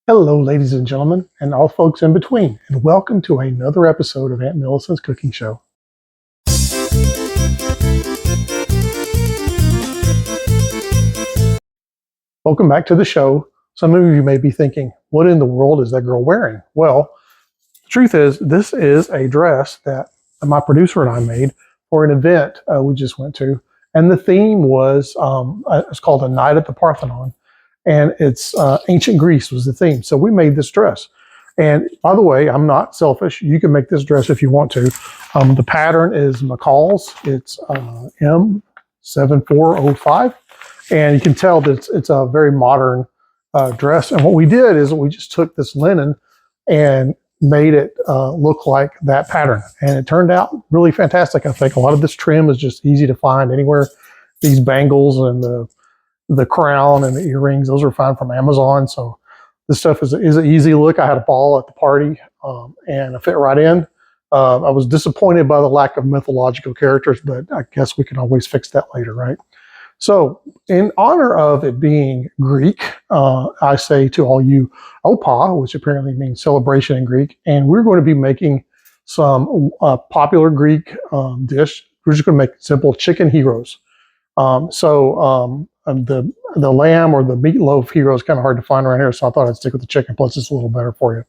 Hello, ladies and gentlemen, and all folks in between, and welcome to another episode of Aunt Millicent's Cooking Show. Welcome back to the show. Some of you may be thinking, what in the world is that girl wearing? Well, the truth is, this is a dress that my producer and I made for an event we just went to, and the theme was, it's called A Night at the Parthenon. And it's ancient Greece was the theme. So we made this dress. And by the way, I'm not selfish. You can make this dress if you want to. The pattern is McCall's. It's M7405. And you can tell that it's a very modern dress. And what we did is we just took this linen and made it look like that pattern. And it turned out really fantastic, I think. A lot of this trim is just easy to find anywhere. These bangles and the crown and the earrings, those are found from Amazon. So this stuff is an easy look. I had a ball at the party and it fit right in. I was disappointed by the lack of mythological characters, but I guess we can always fix that later, right? So in honor of it being Greek, I say to all you Opa, which apparently means celebration in Greek, and we're going to be making some popular Greek dish. We're just going to make simple chicken gyros. The lamb or the meatloaf hero is kind of hard to find around here, so I thought I'd stick with the chicken, plus it's a little better for you.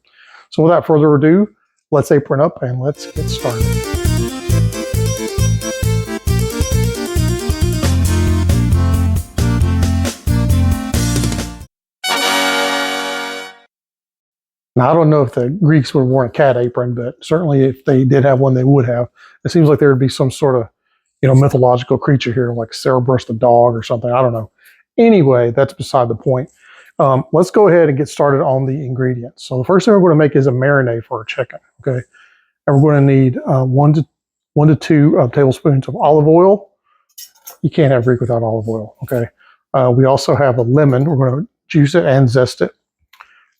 So without further ado, let's apron up and let's get started. Now, I don't know if the Greeks would have worn a cat apron, but certainly if they did have one, they would have. It seems like there would be some sort of mythological creature here, like Cerberus the dog or something. I don't know. Anyway, that's beside the point. Let's go ahead and get started on the ingredients. So the first thing we're going to make is a marinade for our chicken. Okay, and we're going to need one to two tablespoons of olive oil. You can't have Greek without olive oil. Okay. We also have a lemon. We're going to juice it and zest it.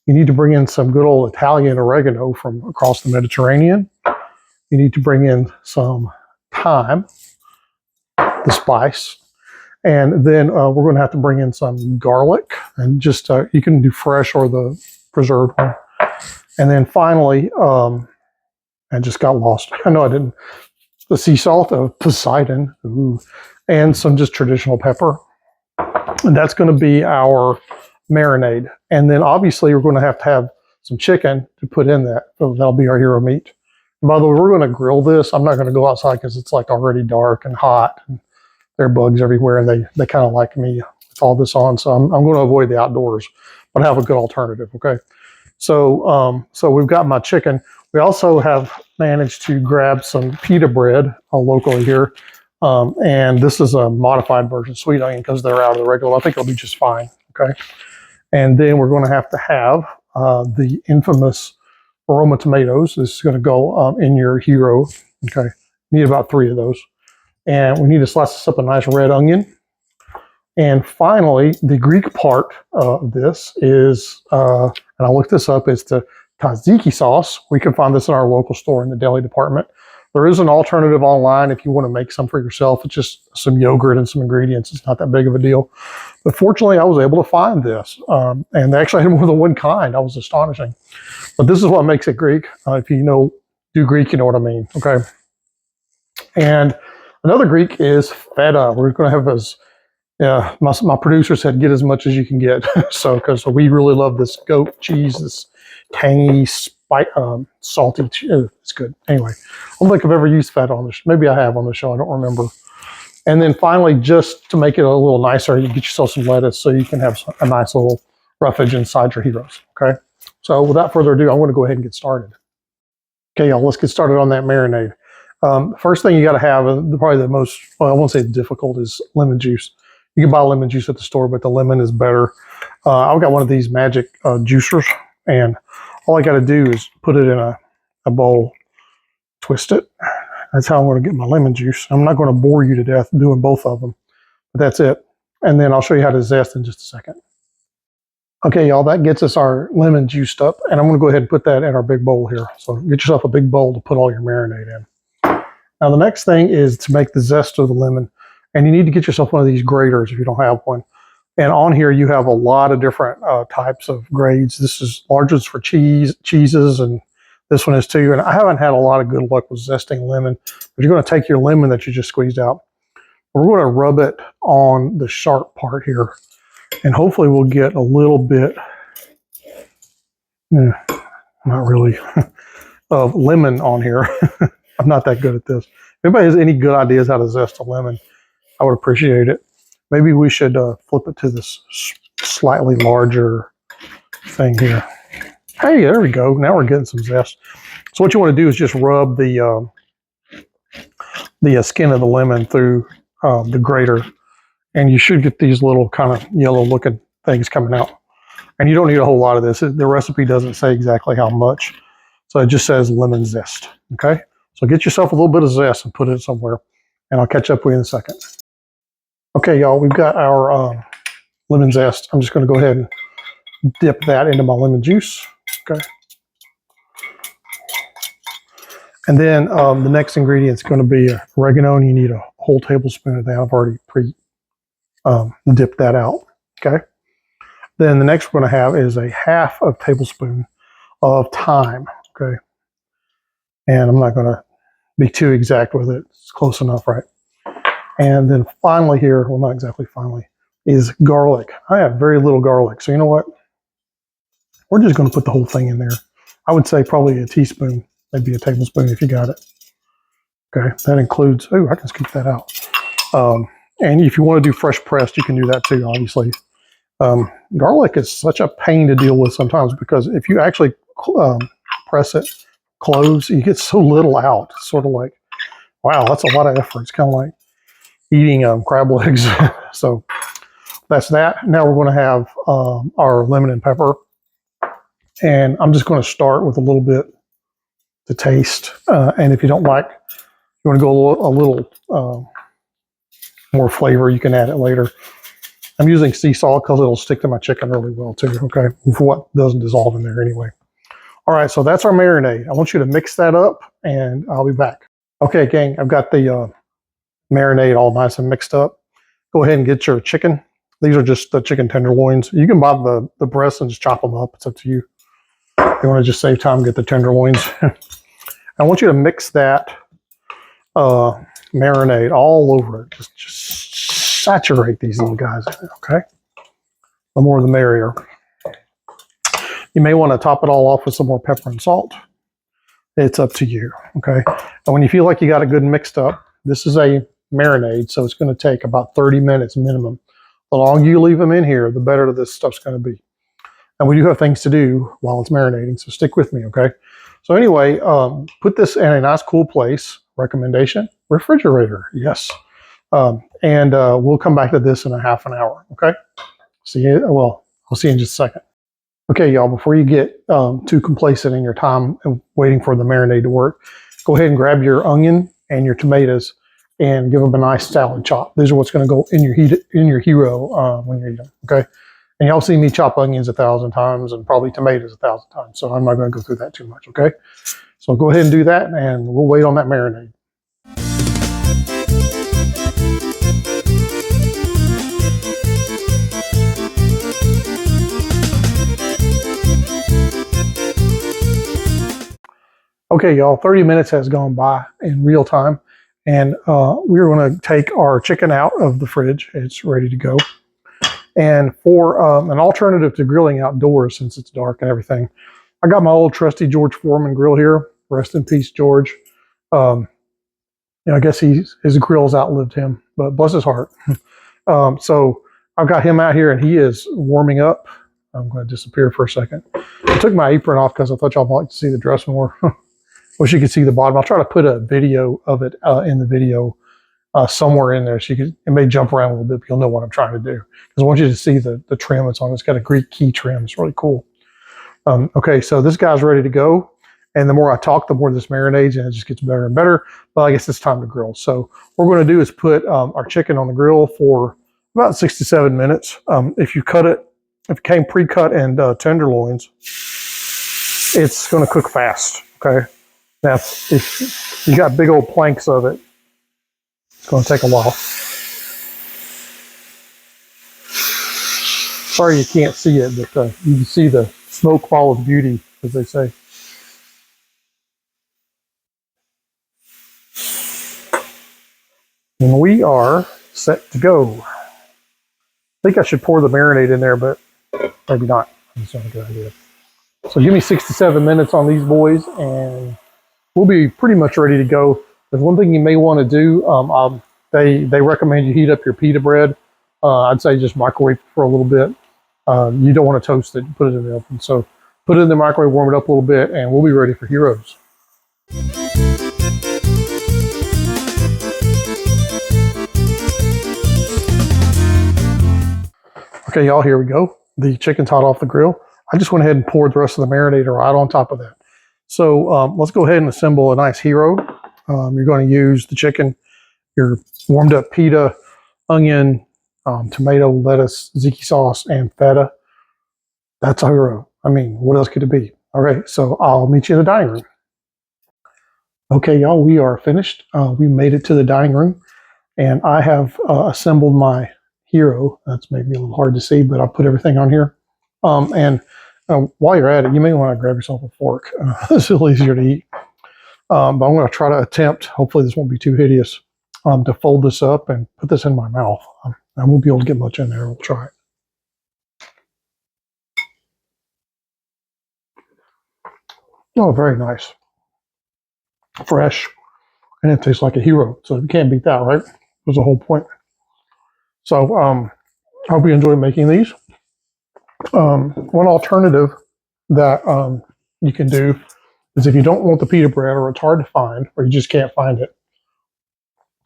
You need to bring in some good old Italian oregano from across the Mediterranean. You need to bring in some thyme, the spice. And then we're going to have to bring in some garlic, and just you can do fresh or the preserved one. And then finally, I just got lost. I know I didn't. The sea salt of Poseidon, and some just traditional pepper. And that's going to be our marinade. And then obviously we're going to have some chicken to put in that. So that'll be our hero meat. And by the way, we're going to grill this. I'm not going to go outside because it's like already dark and hot. And there are bugs everywhere, and they kind of like me with all this on. So I'm going to avoid the outdoors, but I have a good alternative, okay? So we've got my chicken. We also have managed to grab some pita bread locally here. And this is a modified version, sweet onion, because they're out of the regular. I think it'll be just fine, okay? And then we're going to have the infamous Roma tomatoes. This is going to go in your hero, okay? Need about 3 of those. And we need to slice this up a nice red onion. And finally, the Greek part of this is, and I looked this up, it's the Tzatziki sauce. We can find this in our local store in the deli department. There is an alternative online if you want to make some for yourself. It's just some yogurt and some ingredients. It's not that big of a deal. But fortunately, I was able to find this. And they actually had more than one kind. I was astonishing. But this is what makes it Greek. If you do Greek, you know what I mean. Okay. And another Greek is feta. We're going to have as, my producer said, get as much as you can get. Because we really love this goat cheese, this tangy, salty. It's good. Anyway, I don't think I've ever used feta on this. Maybe I have on the show. I don't remember. And then finally, just to make it a little nicer, you get yourself some lettuce so you can have a nice little roughage inside your gyros. Okay. So without further ado, I'm going to go ahead and get started. Okay, y'all, let's get started on that marinade. First thing you got to have, probably the most, well, I won't say difficult, is lemon juice. You can buy lemon juice at the store, but the lemon is better. I've got one of these magic juicers, and all I got to do is put it in a bowl, twist it. That's how I'm going to get my lemon juice. I'm not going to bore you to death doing both of them, but that's it. And then I'll show you how to zest in just a second. Okay, y'all, that gets us our lemon juiced up, and I'm going to go ahead and put that in our big bowl here. So get yourself a big bowl to put all your marinade in. Now, the next thing is to make the zest of the lemon, and you need to get yourself one of these graters if you don't have one. And on here, you have a lot of different types of grades. This is largest for cheeses, and this one is too. And I haven't had a lot of good luck with zesting lemon. But you're going to take your lemon that you just squeezed out. We're going to rub it on the sharp part here. And hopefully we'll get a little bit, not really, of lemon on here. I'm not that good at this. If anybody has any good ideas how to zest a lemon, I would appreciate it. Maybe we should flip it to this slightly larger thing here. Hey, there we go. Now we're getting some zest. So what you want to do is just rub the skin of the lemon through the grater, and you should get these little kind of yellow looking things coming out. And you don't need a whole lot of this. The recipe doesn't say exactly how much. So it just says lemon zest. Okay. So get yourself a little bit of zest and put it somewhere, and I'll catch up with you in a second. Okay, y'all, we've got our lemon zest. I'm just going to go ahead and dip that into my lemon juice. Okay. And then the next ingredient is going to be oregano, and you need a whole tablespoon of that. I've already dipped that out. Okay. Then the next we're going to have is a half a tablespoon of thyme. Okay. And I'm not going to be too exact with it. It's close enough, right? And then finally here, well, not exactly finally, is garlic. I have very little garlic. So you know what? We're just going to put the whole thing in there. I would say probably a teaspoon, maybe a tablespoon if you got it. Okay, that includes, oh, I can scoop that out. And if you want to do fresh pressed, you can do that too, obviously. Garlic is such a pain to deal with sometimes because if you actually press it, cloves, you get so little out. It's sort of like, wow, that's a lot of effort. It's kind of like eating crab legs. So that's that. Now we're going to have our lemon and pepper. And I'm just going to start with a little bit to taste. And if you don't like, you want to go a little more flavor, you can add it later. I'm using sea salt because it'll stick to my chicken really well too, okay? For what doesn't dissolve in there anyway. All right, so that's our marinade. I want you to mix that up and I'll be back. Okay, gang, I've got the marinade all nice and mixed up. Go ahead and get your chicken. These are just the chicken tenderloins. You can buy the breasts and just chop them up. It's up to you. If you want to just save time, get the tenderloins. I want you to mix that marinade all over it. Just saturate these little guys in it, okay? The more the merrier. You may want to top it all off with some more pepper and salt. It's up to you, okay? And when you feel like you got it good and mixed up, this is a marinade, so it's going to take about 30 minutes minimum. The longer you leave them in here, the better this stuff's going to be. And we do have things to do while it's marinating, so stick with me, okay? So anyway, put this in a nice cool place. Recommendation, refrigerator, yes. And we'll come back to this in a half an hour, okay? See you, well, I'll see you in just a second. Okay, y'all, before you get too complacent in your time waiting for the marinade to work, go ahead and grab your onion and your tomatoes and give them a nice salad chop. These are what's going to go in your hero when you eat them, okay? And y'all see me chop onions 1,000 times and probably tomatoes 1,000 times, so I'm not going to go through that too much, okay? So go ahead and do that, and we'll wait on that marinade. Okay, y'all, 30 minutes has gone by in real time, and we're going to take our chicken out of the fridge. It's ready to go. And for an alternative to grilling outdoors, since it's dark and everything, I got my old trusty George Foreman grill here. Rest in peace, George. You know, I guess his grill's outlived him, but bless his heart. So I've got him out here, and he is warming up. I'm going to disappear for a second. I took my apron off because I thought y'all might like to see the dress more. Wish you could see the bottom. I'll try to put a video of it in the video somewhere in there, so it may jump around a little bit, but you'll know what I'm trying to do. Because I want you to see the trim it's on. It's got a Greek key trim. It's really cool. Okay, so this guy's ready to go. And the more I talk, the more this marinates, and it just gets better and better. But I guess it's time to grill. So what we're going to do is put our chicken on the grill for about 6 to 7 minutes. If you if it came pre-cut and tenderloins, it's going to cook fast, okay? Now, if you got big old planks of it, it's going to take a while. Sorry you can't see it, but you can see the smoke ball of beauty, as they say. And we are set to go. I think I should pour the marinade in there, but maybe not. That's not a good idea. So give me 6 to 7 minutes on these boys, and we'll be pretty much ready to go. There's one thing you may want to do. They recommend you heat up your pita bread. I'd say just microwave for a little bit. You don't want to toast it, put it in the oven. So put it in the microwave, warm it up a little bit, and we'll be ready for Gyros. Okay, y'all, here we go. The chicken's hot off the grill. I just went ahead and poured the rest of the marinade right on top of that. So let's go ahead and assemble a nice gyro. You're going to use the chicken, your warmed up pita, onion, tomato, lettuce, tzatziki sauce, and feta. That's a gyro. I mean, what else could it be? All right, so I'll meet you in the dining room. Okay, y'all, we are finished. We made it to the dining room, and I have assembled my gyro. That's maybe a little hard to see, but I'll put everything on here. And while you're at it, you may want to grab yourself a fork. It's a little easier to eat. But I'm going to try to attempt, hopefully this won't be too hideous, to fold this up and put this in my mouth. I won't be able to get much in there. We'll try it. Oh, very nice. Fresh. And it tastes like a gyro. So you can't beat that, right? That's the whole point. So I hope you enjoy making these. One alternative that you can do is if you don't want the pita bread or it's hard to find or you just can't find it,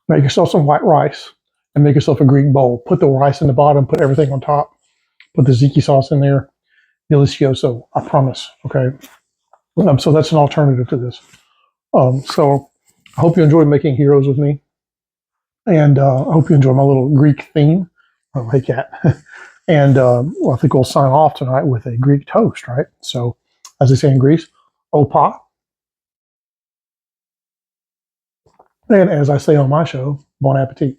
make yourself some white rice and make yourself a Greek bowl. Put the rice in the bottom, put everything on top, put the tzatziki sauce in there. Delicioso, I promise, okay? So that's an alternative to this. So I hope you enjoy making Gyros with me. And I hope you enjoy my little Greek theme. Oh, hey, cat. And well, I think we'll sign off tonight with a Greek toast, right? So, as they say in Greece, opa. And as I say on my show, bon appetit.